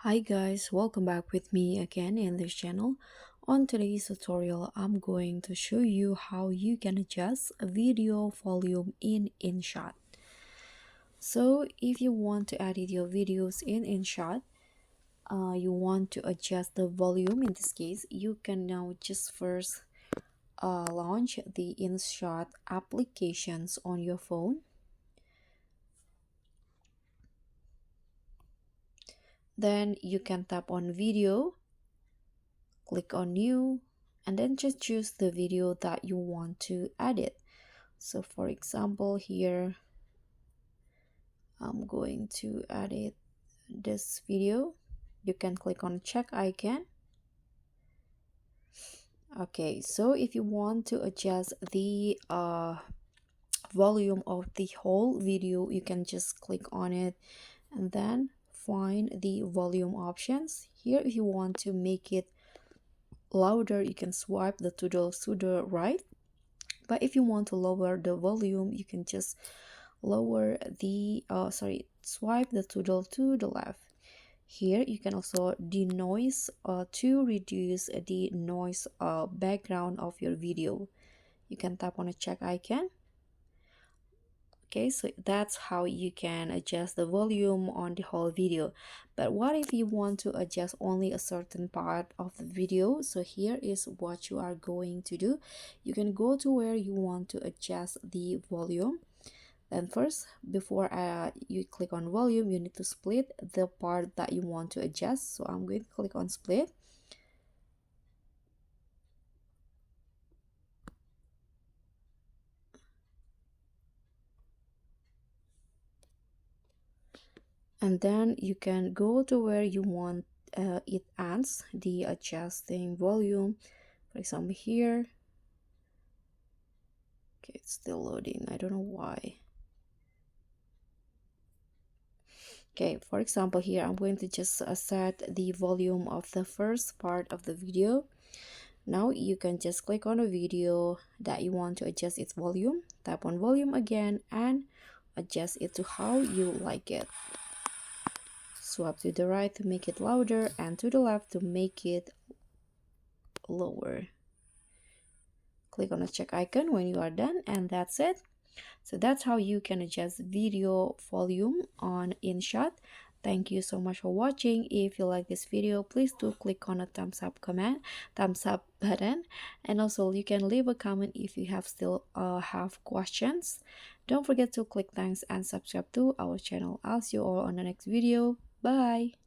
Hi guys, welcome back with me again in this channel. On today's tutorial, I'm going to show you how you can adjust a video volume in Inshot. So if you want to edit your videos in Inshot, you want to adjust the volume. In this case, you can now just first launch the Inshot applications on your phone. Then you can tap on video, click on new, and then just choose the video that you want to edit. So for example, here I'm going to edit this video. You can click on check icon. Okay, so if you want to adjust the volume of the whole video, you can just click on it and then find the volume options. Here, if you want to make it louder, you can swipe the to the right. But if you want to lower the volume, you can just lower the swipe the toggle to the left. Here you can also denoise to reduce the noise background of your video. You can tap on a check icon. Okay, so that's how you can adjust the volume on the whole video. But what if you want to adjust only a certain part of the video? So here is what you are going to do. You can go to where you want to adjust the volume. Then first, before you click on volume, you need to split the part that you want to adjust. So I'm going to click on split. And then you can go to where you want it ends, the adjusting volume. For example, here. Okay, it's still loading. I don't know why. Okay, for example, here I'm going to just set the volume of the first part of the video. Now you can just click on a video that you want to adjust its volume, tap on volume again, and adjust it to how you like it. Swap to the right to make it louder and to the left to make it lower. Click on the check icon when you are done, and that's it. So that's how you can adjust video volume on Inshot. Thank you so much for watching. If you like this video, please do click on a thumbs up button, and also you can leave a comment if you have still have questions. Don't forget to click thanks and subscribe to our channel. I'll see you all on the next video. Bye.